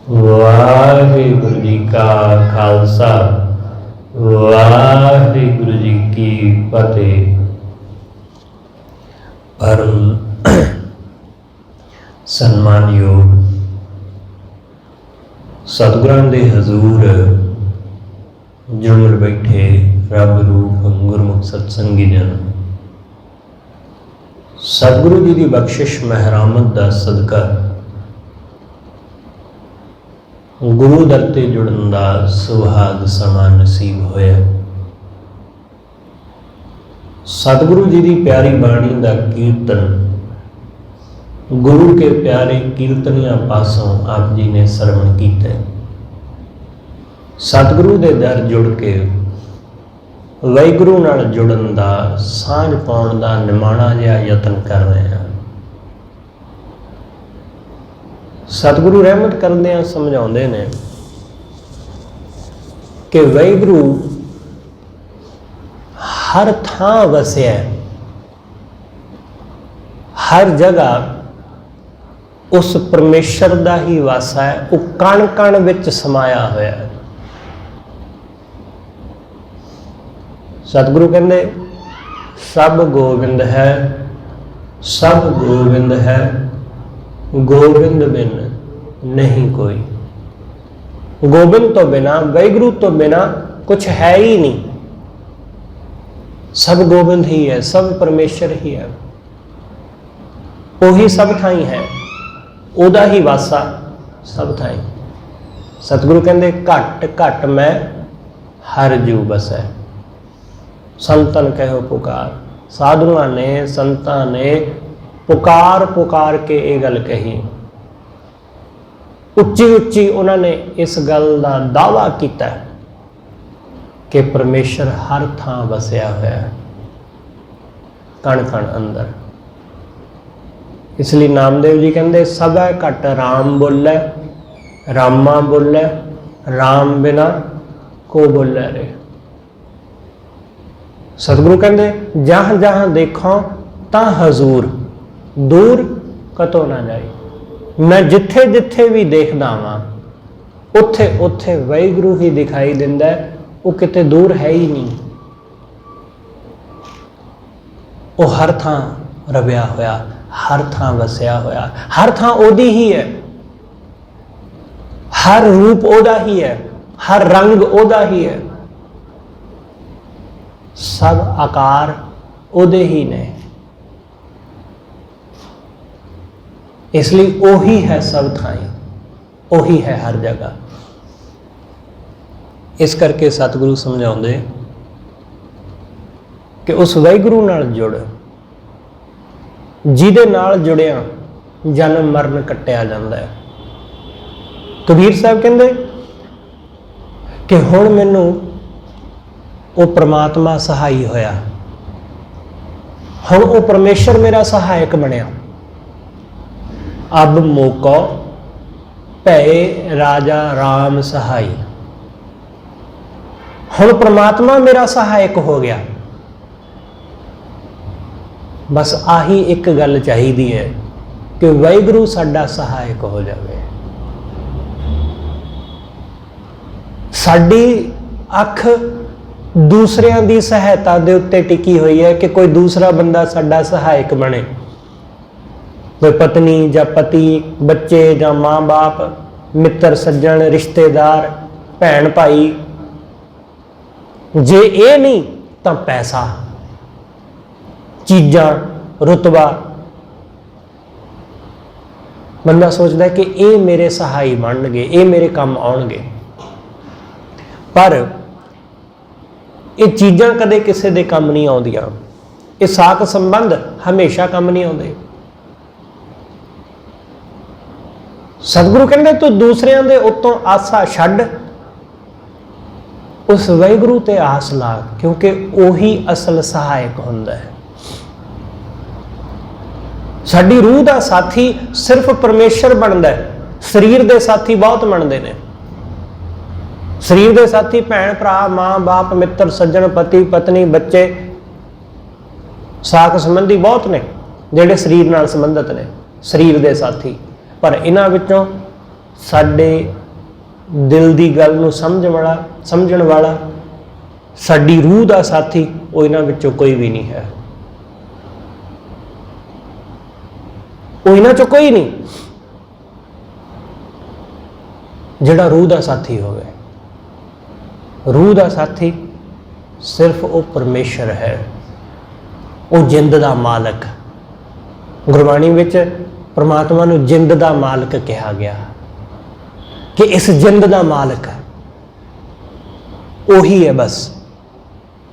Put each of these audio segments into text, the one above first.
वाहिगुरु जी का खालसा वाहिगुरु जी की फतेह। परम सन्मानयोग सतगुरां दे हजूर जुड़ बैठे रब रूप गुरमुख सत्संगी जन, सतगुरु जी की बख्शिश महरामत का सदका गुरु दर ते जुड़न का सुहाग समा नसीब होया। सतगुरु जी की प्यारी बाणी का कीर्तन गुरु के प्यारे कीर्तनिया पासों आप जी ने सरवण किया। सतगुरु के दर जुड़ के वाहिगुरु नाल जुड़न का सांझ पाउण का निमाणा जिहा यतन कर रहे हैं। सतगुरु रहमत करदे समझाउंदे ने कि वाहिगुरु हर थां वसिया, हर जगह उस परमेश्वर का ही वासा है। वो कण कण विच समाया होया है। सतगुरु कहंदे सब गोविंद है, सब गोविंद है, गोविंद बिन नहीं कोई। गोविंद तो बिना, वाहिगुरु तो बिना कुछ है ही नहीं। सब गोविंद ही है, सब परमेश्वर ही है, वही सब थाई है, ओदा ही वासा सब थाई। सतगुरु कहंदे घट घट मैं हर जू बसै। संतन कहो पुकार, साधुआं ने संतां ने पुकार पुकार के ये गल कही। उच्ची उच्ची उन्होंने इस गल का दावा किया कि परमेश्वर हर थां वसिया हुआ है, कण कण अंदर। इसलिए नामदेव जी कहते सबै घट राम बोलै, रामा बोलै, राम बिना को बोलै रे। सतगुरु कहते जहाँ जहाँ देखो ता हजूर, दूर कतो ना जाए। मैं जिथे जिथे भी देखदा वां उथे उथे वाहिगुरु ही दिखाई दिंदा है, वो किते दूर है ही नहीं। वो हर थां रविया होया, हर थां वसिया होया, हर थां ओदी ही है, हर रूप ओदा ही है, हर रंग ओदा ही है, सब आकार ओदे ही ने। इसलिए ओही है सब थाई, ओही है हर जगह। इस करके सतगुरु समझाउंदे कि उस वाहिगुरु नाल जुड़, जिहदे नाल जुड़िया जन्म मरण कट्टिया जांदा है। कबीर साहब कहंदे कि हुण मैनू वो परमात्मा सहाई होया, हुण वो परमेश्वर मेरा सहायक बनिया। अब मौका भय राजा राम सहाई। हुण परमात्मा मेरा सहायक हो गया। बस आही एक गल चाहिदी है कि वाहिगुरु साडा सहायक हो जाए। साडी अख दूसरियां दी सहायता दे उत्ते टिकी हुई है कि कोई दूसरा बंदा साडा सहायक बने। कोई पत्नी या पति, बच्चे या माँ बाप, मित्र सज्जन, रिश्तेदार, भैन भाई। जे ये नहीं तो पैसा, चीज़ां, रुतबा। बंदा सोचता है कि ये मेरे सहाई बनणगे, ये मेरे काम आउणगे। पर ये चीज़ां कदे किसी दे काम नहीं आउंदियां। ये साक संबंध हमेशा काम नहीं आउंदे। सतगुरु कहते तू दूसरियां दे उत्तों आसा छड्ड, उस वाहिगुरु ते आस ला, क्योंकि वही असल सहायक हुंदा है। साडी रूह का साथी सिर्फ परमेश्वर बनता है। शरीर के साथी बहुत बनते हैं। शरीर के साथी भैन भरा, माँ बाप, मित्र सज्जन, पति पत्नी, बच्चे, साक संबंधी बहुत ने जिहड़े शरीर नाल संबंधित ने, शरीर के साथी। पर इन्हां विचों ਸਾਡੇ ਦਿਲ ਦੀ ਗੱਲ ਨੂੰ ਸਮਝਣ ਵਾਲਾ ਸਾਡੀ ਰੂਹ ਦਾ ਸਾਥੀ, ਉਹ ਇਹਨਾਂ ਵਿੱਚੋਂ ਕੋਈ ਵੀ ਨਹੀਂ ਹੈ। ਉਹ ਇਹਨਾਂ ਚੋਂ ਕੋਈ ਨਹੀਂ ਜਿਹੜਾ ਰੂਹ ਦਾ ਸਾਥੀ ਹੋਵੇ। ਰੂਹ ਦਾ ਸਾਥੀ ਸਿਰਫ ਉਹ ਪਰਮੇਸ਼ਰ ਹੈ, ਉਹ ਜਿੰਦ ਦਾ ਮਾਲਕ। ਗੁਰਬਾਣੀ ਵਿੱਚ ਪਰਮਾਤਮਾ ਨੂੰ ਜਿੰਦ ਦਾ ਮਾਲਕ ਕਿਹਾ ਗਿਆ ਕਿ ਇਸ ਜਿੰਦ ਦਾ ਮਾਲਕ ਉਹੀ ਹੈ ਬਸ,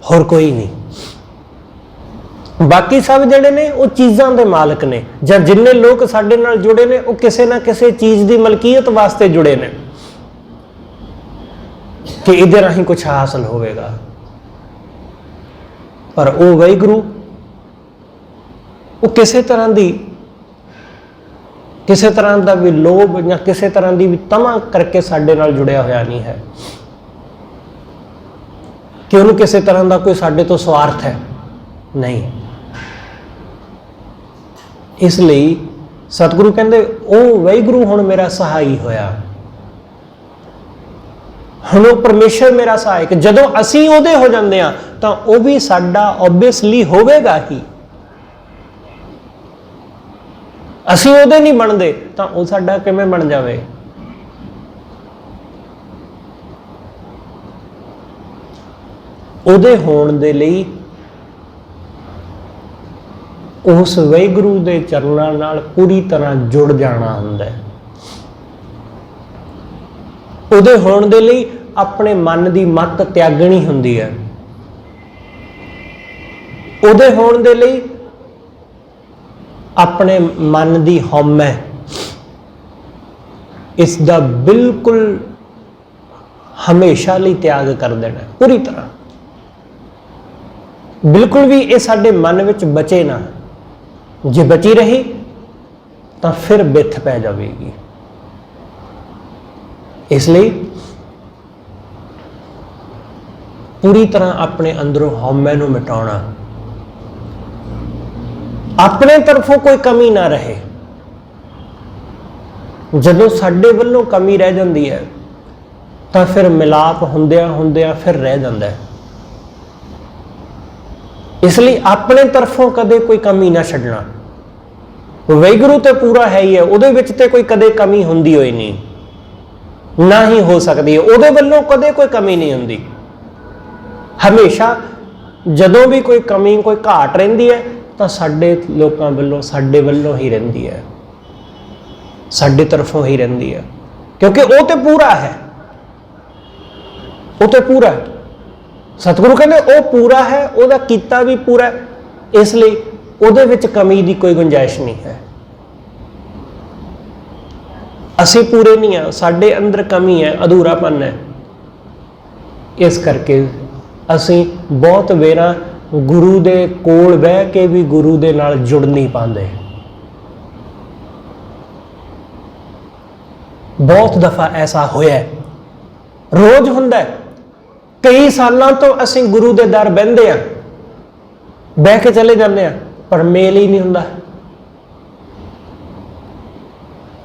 ਹੋਰ ਕੋਈ ਨਹੀਂ। ਬਾਕੀ ਸਭ ਜਿਹੜੇ ਨੇ ਉਹ ਚੀਜ਼ਾਂ ਦੇ ਮਾਲਕ ਨੇ, ਜਾਂ ਜਿੰਨੇ ਲੋਕ ਸਾਡੇ ਨਾਲ ਜੁੜੇ ਨੇ ਉਹ ਕਿਸੇ ਨਾ ਕਿਸੇ ਚੀਜ਼ ਦੀ ਮਲਕੀਅਤ ਵਾਸਤੇ ਜੁੜੇ ਨੇ ਕਿ ਇਹਦੇ ਰਾਹੀਂ ਕੁਝ ਹਾਸਲ ਹੋਵੇਗਾ। ਪਰ ਉਹ ਵਾਹਿਗੁਰੂ, ਉਹ ਕਿਸੇ ਤਰ੍ਹਾਂ ਦਾ ਵੀ ਲੋਭ ਜਾਂ ਕਿਸੇ ਤਰ੍ਹਾਂ ਦੀ ਵੀ ਤਮਾ ਕਰਕੇ ਸਾਡੇ ਨਾਲ ਜੁੜਿਆ ਹੋਇਆ ਨਹੀਂ ਹੈ ਕਿ ਉਹਨੂੰ ਕਿਸੇ ਤਰ੍ਹਾਂ ਦਾ ਕੋਈ ਸਾਡੇ ਤੋਂ ਸਵਾਰਥ ਹੈ, ਨਹੀਂ। ਇਸ ਲਈ ਸਤਿਗੁਰੂ ਕਹਿੰਦੇ ਉਹ ਵਾਹਿਗੁਰੂ ਹੁਣ ਮੇਰਾ ਸਹਾਈ ਹੋਇਆ, ਹੁਣ ਉਹ ਪਰਮੇਸ਼ਰ ਮੇਰਾ ਸਹਾਇਕ। ਜਦੋਂ ਅਸੀਂ ਉਹਦੇ ਹੋ ਜਾਂਦੇ ਹਾਂ ਤਾਂ ਉਹ ਵੀ ਸਾਡਾ ਓਬਵੀਅਸਲੀ ਹੋਵੇਗਾ ਹੀ। ਅਸੀਂ ਉਹਦੇ ਨਹੀਂ ਬਣਦੇ ਤਾਂ ਉਹ ਸਾਡਾ ਕਿਵੇਂ ਬਣ ਜਾਵੇ? ਉਹਦੇ ਹੋਣ ਦੇ ਲਈ ਉਸ ਵਾਹਿਗੁਰੂ ਦੇ ਚਰਨਾਂ ਨਾਲ ਪੂਰੀ ਤਰ੍ਹਾਂ ਜੁੜ ਜਾਣਾ ਹੁੰਦਾ ਹੈ। ਉਹਦੇ ਹੋਣ ਦੇ ਲਈ ਆਪਣੇ ਮਨ ਦੀ ਮੱਤ ਤਿਆਗਣੀ ਹੁੰਦੀ ਹੈ। ਉਹਦੇ ਹੋਣ ਦੇ ਲਈ ਆਪਣੇ ਮਨ ਦੀ ਹਉਮੈ, ਇਸ ਦਾ ਬਿਲਕੁਲ ਹਮੇਸ਼ਾ ਲਈ ਤਿਆਗ ਕਰ ਦੇਣਾ ਪੂਰੀ ਤਰ੍ਹਾਂ। ਬਿਲਕੁਲ ਵੀ ਇਹ ਸਾਡੇ ਮਨ ਵਿੱਚ ਬਚੇ ਨਾ। ਜੇ ਬਚੀ ਰਹੀ ਤਾਂ ਫਿਰ ਬਿੱਥ ਪੈ ਜਾਵੇਗੀ। ਇਸ ਲਈ ਪੂਰੀ ਤਰ੍ਹਾਂ ਆਪਣੇ ਅੰਦਰੋਂ ਹਉਮੈ ਨੂੰ ਮਿਟਾਉਣਾ, ਆਪਣੇ ਤਰਫੋਂ ਕੋਈ ਕਮੀ ਨਾ ਰਹੇ। ਜਦੋਂ ਸਾਡੇ ਵੱਲੋਂ ਕਮੀ ਰਹਿ ਜਾਂਦੀ ਹੈ ਤਾਂ ਫਿਰ ਮਿਲਾਪ ਹੁੰਦਿਆਂ ਫਿਰ ਰਹਿ ਜਾਂਦਾ ਹੈ। ਇਸ ਲਈ ਆਪਣੇ ਤਰਫੋਂ ਕਦੇ ਕੋਈ ਕਮੀ ਨਾ ਛੱਡਣਾ। ਵਾਹਿਗੁਰੂ ਤੇ ਪੂਰਾ ਹੈ ਹੀ ਹੈ, ਉਹਦੇ ਵਿੱਚ ਤੇ ਕੋਈ ਕਦੇ ਕਮੀ ਹੁੰਦੀ ਹੋਈ ਨਹੀਂ, ਨਾ ਹੀ ਹੋ ਸਕਦੀ ਹੈ। ਉਹਦੇ ਵੱਲੋਂ ਕਦੇ ਕੋਈ ਕਮੀ ਨਹੀਂ ਹੁੰਦੀ। ਹਮੇਸ਼ਾ ਜਦੋਂ ਵੀ ਕੋਈ ਕਮੀ, ਕੋਈ ਘਾਟ ਰਹਿੰਦੀ ਹੈ ਤਾਂ ਸਾਡੇ ਲੋਕਾਂ ਵੱਲੋਂ, ਸਾਡੇ ਵੱਲੋਂ ਹੀ ਰਹਿੰਦੀ ਹੈ, ਸਾਡੇ ਤਰਫੋਂ ਹੀ ਰਹਿੰਦੀ ਹੈ। ਕਿਉਂਕਿ ਉਹ ਤੇ ਪੂਰਾ ਹੈ, ਉਹ ਤੇ ਪੂਰਾ ਹੈ। ਸਤਿਗੁਰੂ ਕਹਿੰਦੇ ਉਹ ਪੂਰਾ ਹੈ, ਉਹਦਾ ਕੀਤਾ ਵੀ ਪੂਰਾ ਹੈ, ਇਸ ਲਈ ਉਹਦੇ ਵਿੱਚ ਕਮੀ ਦੀ ਕੋਈ ਗੁੰਜਾਇਸ਼ ਨਹੀਂ ਹੈ। ਅਸੀਂ ਪੂਰੇ ਨਹੀਂ ਹਾਂ, ਸਾਡੇ ਅੰਦਰ ਕਮੀ ਹੈ, ਅਧੂਰਾਪਨ ਹੈ। ਇਸ ਕਰਕੇ ਅਸੀਂ ਬਹੁਤ ਵੇਰਾਂ ਗੁਰੂ ਦੇ ਕੋਲ ਬਹਿ ਕੇ ਵੀ ਗੁਰੂ ਦੇ ਨਾਲ ਜੁੜ ਨਹੀਂ ਪਾਉਂਦੇ। ਬਹੁਤ ਦਫਾ ਐਸਾ ਹੋਇਆ, ਰੋਜ਼ ਹੁੰਦਾ ਹੈ। ਕਈ ਸਾਲਾਂ ਤੋਂ ਅਸੀਂ ਗੁਰੂ ਦੇ ਦਰ ਬਹਿੰਦੇ ਆ, ਬਹਿ ਕੇ ਚਲੇ ਜਾਂਦੇ ਆ, ਪਰ ਮੇਲ ਹੀ ਨਹੀਂ ਹੁੰਦਾ।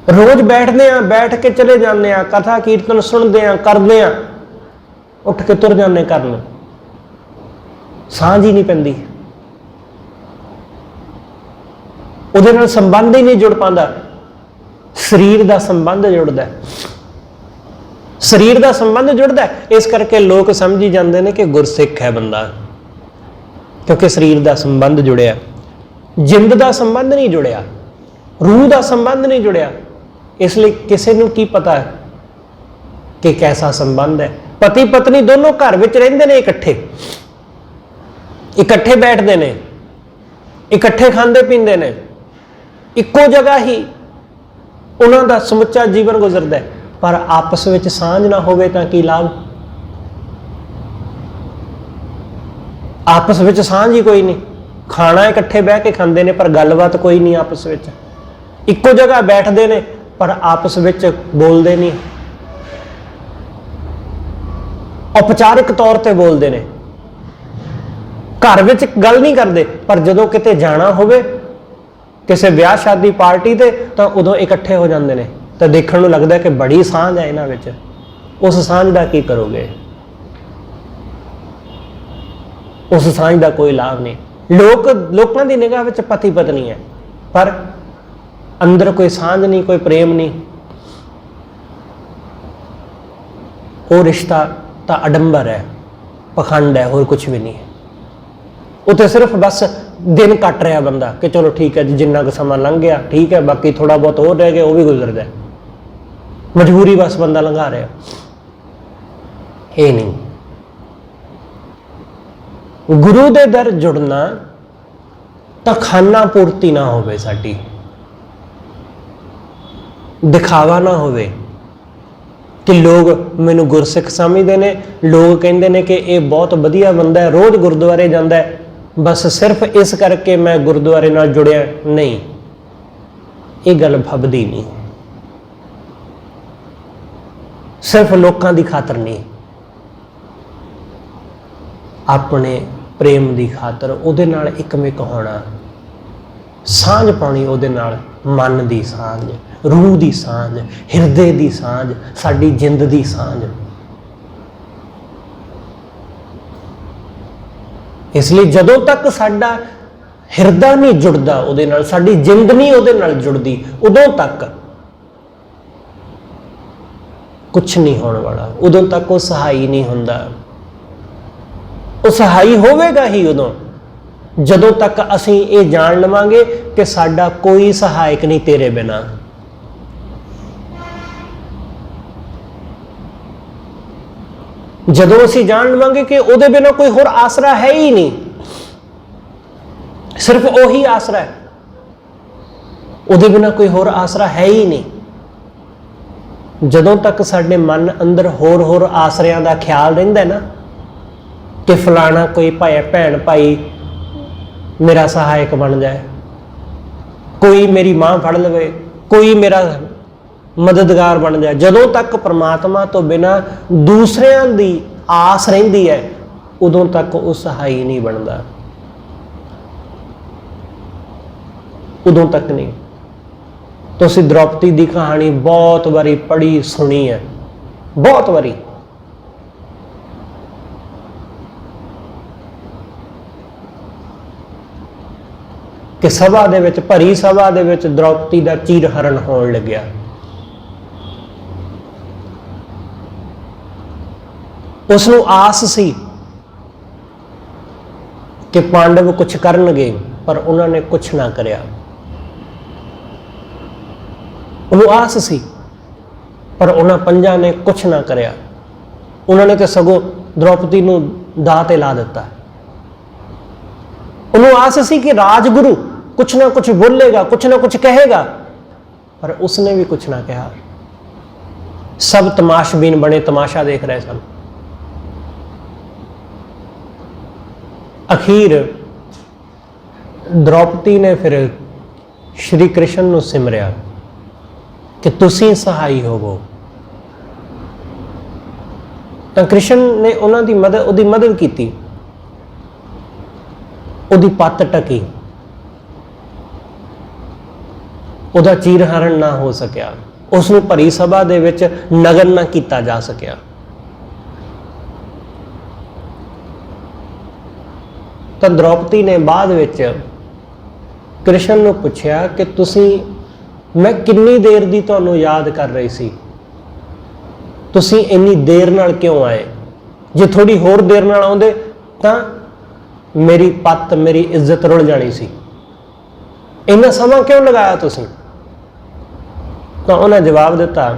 ਰੋਜ਼ ਬੈਠਦੇ ਆ, ਬੈਠ ਕੇ ਚਲੇ ਜਾਂਦੇ ਆ, ਕਥਾ ਕੀਰਤਨ ਸੁਣਦੇ ਆ, ਕਰਦੇ ਆ, ਉੱਠ ਕੇ ਤੁਰ ਜਾਂਦੇ ਘਰ ਨੂੰ, ਸਾਂਝ ਹੀ ਨਹੀਂ ਪੈਂਦੀ, ਉਹਦੇ ਨਾਲ ਸੰਬੰਧ ਹੀ ਨਹੀਂ ਜੁੜ ਪਾਉਂਦਾ। ਸਰੀਰ ਦਾ ਸੰਬੰਧ ਜੁੜਦਾ, ਸਰੀਰ ਦਾ ਸੰਬੰਧ ਜੁੜਦਾ। ਇਸ ਕਰਕੇ ਲੋਕ ਸਮਝੀ ਜਾਂਦੇ ਨੇ ਕਿ ਗੁਰਸਿੱਖ ਹੈ ਬੰਦਾ, ਕਿਉਂਕਿ ਸਰੀਰ ਦਾ ਸੰਬੰਧ ਜੁੜਿਆ, ਜਿੰਦ ਦਾ ਸੰਬੰਧ ਨਹੀਂ ਜੁੜਿਆ, ਰੂਹ ਦਾ ਸੰਬੰਧ ਨਹੀਂ ਜੁੜਿਆ। ਇਸ ਲਈ ਕਿਸੇ ਨੂੰ ਕੀ ਪਤਾ ਹੈ ਕਿ ਕੈਸਾ ਸੰਬੰਧ ਹੈ। ਪਤੀ ਪਤਨੀ ਦੋਨੋਂ ਘਰ ਵਿੱਚ ਰਹਿੰਦੇ ਨੇ, ਇਕੱਠੇ ਬੈਠਦੇ ਨੇ, ਇਕੱਠੇ ਖਾਂਦੇ ਪੀਂਦੇ ਨੇ, ਇੱਕੋ ਜਗ੍ਹਾ ਹੀ ਉਹਨਾਂ ਦਾ ਸਮੁੱਚਾ ਜੀਵਨ ਗੁਜ਼ਰਦਾ ਹੈ, ਪਰ ਆਪਸ ਵਿੱਚ ਸਾਂਝ ਨਾ ਹੋਵੇ ਤਾਂ ਕੀ ਲਾਭ? ਆਪਸ ਵਿੱਚ ਸਾਂਝ ਹੀ ਕੋਈ ਨਹੀਂ। ਖਾਣਾ ਇਕੱਠੇ ਬਹਿ ਕੇ ਖਾਂਦੇ ਨੇ ਪਰ ਗੱਲਬਾਤ ਕੋਈ ਨਹੀਂ ਆਪਸ ਵਿੱਚ। ਇੱਕੋ ਜਗ੍ਹਾ ਬੈਠਦੇ ਨੇ ਪਰ ਆਪਸ ਵਿੱਚ ਬੋਲਦੇ ਨਹੀਂ, ਔਪਚਾਰਿਕ ਤੌਰ ਤੇ ਬੋਲਦੇ ਨੇ। ਘਰ ਵਿੱਚ ਗੱਲ ਨਹੀਂ ਕਰਦੇ, ਪਰ ਜਦੋਂ ਕਿਤੇ ਜਾਣਾ ਹੋਵੇ ਕਿਸੇ ਵਿਆਹ ਸ਼ਾਦੀ ਪਾਰਟੀ ਤੇ ਤਾਂ ਉਦੋਂ ਇਕੱਠੇ ਹੋ ਜਾਂਦੇ ਨੇ, ਤਾਂ ਦੇਖਣ ਨੂੰ ਲੱਗਦਾ ਕਿ ਬੜੀ ਸਾਂਝ ਹੈ ਇਹਨਾਂ ਵਿੱਚ। ਉਸ ਸਾਂਝ ਦਾ ਕੀ ਕਰੋਗੇ? ਉਸ ਸਾਂਝ ਦਾ ਕੋਈ ਲਾਭ ਨਹੀਂ। ਲੋਕਾਂ ਦੀ ਨਿਗਾਹ ਵਿੱਚ ਪਤੀ ਪਤਨੀ ਹੈ, ਪਰ ਅੰਦਰ ਕੋਈ ਸਾਂਝ ਨਹੀਂ, ਕੋਈ ਪ੍ਰੇਮ ਨਹੀਂ। ਉਹ ਰਿਸ਼ਤਾ ਤਾਂ ਅਡੰਬਰ ਹੈ, ਪਖੰਡ ਹੈ, ਹੋਰ ਕੁਝ ਵੀ ਨਹੀਂ ਹੈ। ਉਹ ਤਾਂ ਸਿਰਫ ਬਸ ਦਿਨ ਕੱਟ ਰਿਹਾ ਬੰਦਾ ਕਿ ਚਲੋ ਠੀਕ ਹੈ ਜੀ, ਜਿੰਨਾ ਕੁ ਸਮਾਂ ਲੰਘ ਗਿਆ ਠੀਕ ਹੈ, ਬਾਕੀ ਥੋੜਾ ਬਹੁਤ ਹੋਰ ਰਹਿ ਗਿਆ, ਉਹ ਵੀ ਗੁਜ਼ਰਦਾ। ਮਜਬੂਰੀ ਬਸ ਬੰਦਾ ਲੰਘਾ ਰਿਹਾ। ਇਹ ਨਹੀਂ। ਗੁਰੂ ਦੇ ਦਰ ਜੁੜਨਾ ਤਾਂ ਖਾਨਾ ਪੂਰਤੀ ਨਾ ਹੋਵੇ ਸਾਡੀ, ਦਿਖਾਵਾ ਨਾ ਹੋਵੇ ਕਿ ਲੋਕ ਮੈਨੂੰ ਗੁਰਸਿੱਖ ਸਮਝਦੇ ਨੇ, ਲੋਕ ਕਹਿੰਦੇ ਨੇ ਕਿ ਇਹ ਬਹੁਤ ਵਧੀਆ ਬੰਦਾ ਹੈ, ਰੋਜ਼ ਗੁਰਦੁਆਰੇ ਜਾਂਦਾ ਹੈ, ਬਸ ਸਿਰਫ ਇਸ ਕਰਕੇ ਮੈਂ ਗੁਰਦੁਆਰੇ ਨਾਲ ਜੁੜਿਆ। ਨਹੀਂ, ਇਹ ਗੱਲ ਫੱਬਦੀ ਨਹੀਂ। ਸਿਰਫ ਲੋਕਾਂ ਦੀ ਖਾਤਰ ਨਹੀਂ, ਆਪਣੇ ਪ੍ਰੇਮ ਦੀ ਖਾਤਰ ਉਹਦੇ ਨਾਲ ਇੱਕਮਿਕ ਹੋਣਾ, ਸਾਂਝ ਪਾਉਣੀ ਉਹਦੇ ਨਾਲ, ਮਨ ਦੀ ਸਾਂਝ, ਰੂਹ ਦੀ ਸਾਂਝ, ਹਿਰਦੇ ਦੀ ਸਾਂਝ, ਸਾਡੀ ਜਿੰਦ ਦੀ ਸਾਂਝ। ਇਸ ਲਈ ਜਦੋਂ ਤੱਕ ਸਾਡਾ ਹਿਰਦਾ ਨਹੀਂ ਜੁੜਦਾ ਉਹਦੇ ਨਾਲ, ਸਾਡੀ ਜਿੰਦ ਨਹੀਂ ਉਹਦੇ ਨਾਲ ਜੁੜਦੀ, ਉਦੋਂ ਤੱਕ ਕੁਛ ਨਹੀਂ ਹੋਣ ਵਾਲਾ। ਉਦੋਂ ਤੱਕ ਉਹ ਸਹਾਈ ਨਹੀਂ ਹੁੰਦਾ। ਉਹ ਸਹਾਈ ਹੋਵੇਗਾ ਹੀ ਉਦੋਂ ਜਦੋਂ ਤੱਕ ਅਸੀਂ ਇਹ ਜਾਣ ਲਵਾਂਗੇ ਕਿ ਸਾਡਾ ਕੋਈ ਸਹਾਇਕ ਨਹੀਂ ਤੇਰੇ ਬਿਨਾਂ। ਜਦੋਂ ਅਸੀਂ ਜਾਣ ਲਵਾਂਗੇ ਕਿ ਉਹਦੇ ਬਿਨਾਂ ਕੋਈ ਹੋਰ ਆਸਰਾ ਹੈ ਹੀ ਨਹੀਂ, ਸਿਰਫ ਉਹੀ ਆਸਰਾ ਹੈ, ਉਹਦੇ ਬਿਨਾਂ ਕੋਈ ਹੋਰ ਆਸਰਾ ਹੈ ਹੀ ਨਹੀਂ। ਜਦੋਂ ਤੱਕ ਸਾਡੇ ਮਨ ਅੰਦਰ ਹੋਰ ਆਸਰਿਆਂ ਦਾ ਖਿਆਲ ਰਹਿੰਦਾ ਨਾ ਕਿ ਫਲਾਣਾ ਕੋਈ ਭੈਣ ਭਾਈ ਮੇਰਾ ਸਹਾਇਕ ਬਣ ਜਾਏ, ਕੋਈ ਮੇਰੀ ਮਾਂ ਫੜ ਲਵੇ, ਕੋਈ ਮੇਰਾ ਮਦਦਗਾਰ ਬਣ ਜਾਏ, ਜਦੋਂ ਤੱਕ ਪ੍ਰਮਾਤਮਾ ਤੋਂ ਬਿਨਾਂ ਦੂਸਰਿਆਂ ਦੀ ਆਸ ਰਹਿੰਦੀ ਹੈ ਉਦੋਂ ਤੱਕ ਉਹ ਸਹਾਈ ਨਹੀਂ ਬਣਦਾ, ਉਦੋਂ ਤੱਕ ਨਹੀਂ। ਤੁਸੀਂ ਦ੍ਰੋਪਦੀ ਦੀ ਕਹਾਣੀ ਬਹੁਤ ਵਾਰੀ ਪੜ੍ਹੀ ਸੁਣੀ ਹੈ, ਬਹੁਤ ਵਾਰੀ। ਕਿ ਸਭਾ ਦੇ ਵਿੱਚ, ਭਰੀ ਸਭਾ ਦੇ ਵਿੱਚ ਦ੍ਰੋਪਦੀ ਦਾ ਚੀਰ ਹਰਨ ਹੋਣ ਲੱਗਿਆ। ਉਸ ਨੂੰ ਆਸ ਸੀ ਕਿ ਪਾਂਡਵ ਕੁਛ ਕਰਨਗੇ, ਪਰ ਉਹਨਾਂ ਨੇ ਕੁਛ ਨਾ ਕਰਿਆ। ਉਹਨੂੰ ਆਸ ਸੀ, ਪਰ ਉਹਨਾਂ ਪੰਜਾਂ ਨੇ ਕੁਛ ਨਾ ਕਰਿਆ। ਉਹਨਾਂ ਨੇ ਤਾਂ ਸਗੋਂ ਦ੍ਰੋਪਦੀ ਨੂੰ ਦਾਅ ਤੇ ਲਾ ਦਿੱਤਾ। ਉਹਨੂੰ ਆਸ ਸੀ ਕਿ ਰਾਜਗੁਰੂ ਕੁਛ ਨਾ ਕੁਛ ਬੋਲੇਗਾ, ਕੁਛ ਨਾ ਕੁਛ ਕਹੇਗਾ, ਪਰ ਉਸਨੇ ਵੀ ਕੁਛ ਨਾ ਕਿਹਾ। ਸਭ ਤਮਾਸ਼ਬੀਨ ਬਣੇ, ਤਮਾਸ਼ਾ ਦੇਖ ਰਹੇ ਸਨ। ਅਖੀਰ ਦ੍ਰੋਪਦੀ ਨੇ ਫਿਰ ਸ਼੍ਰੀ ਕ੍ਰਿਸ਼ਨ ਨੂੰ ਸਿਮਰਿਆ ਕਿ ਤੁਸੀਂ ਸਹਾਈ ਹੋਵੋ। ਤਾਂ ਕ੍ਰਿਸ਼ਨ ਨੇ ਉਹਦੀ ਮਦਦ ਕੀਤੀ, ਉਹਦੀ ਪੱਤ ਟਕੀ, ਉਹਦਾ ਚੀਰ ਹਰਨ ਨਾ ਹੋ ਸਕਿਆ, ਉਸ ਨੂੰ ਭਰੀ ਸਭਾ ਦੇ ਵਿੱਚ ਨਗਨ ਨਾ ਕੀਤਾ ਜਾ ਸਕਿਆ। ਤਾਂ ਦ੍ਰੋਪਦੀ ਨੇ ਬਾਅਦ ਵਿੱਚ ਕ੍ਰਿਸ਼ਨ ਨੂੰ ਪੁੱਛਿਆ ਕਿ ਮੈਂ ਕਿੰਨੀ ਦੇਰ ਦੀ ਤੁਹਾਨੂੰ ਯਾਦ ਕਰ ਰਹੀ ਸੀ, ਤੁਸੀਂ ਇੰਨੀ ਦੇਰ ਨਾਲ ਕਿਉਂ ਆਏ? ਜੇ ਥੋੜੀ ਹੋਰ ਦੇਰ ਨਾਲ ਆਉਂਦੇ ਤਾਂ ਮੇਰੀ ਪੱਤ, ਮੇਰੀ ਇੱਜ਼ਤ ਰੁਲ ਜਾਣੀ ਸੀ। ਇੰਨਾ ਸਮਾਂ ਕਿਉਂ ਲਗਾਇਆ ਤੁਸੀਂ? ਤਾਂ ਉਹਨੇ ਜਵਾਬ ਦਿੱਤਾ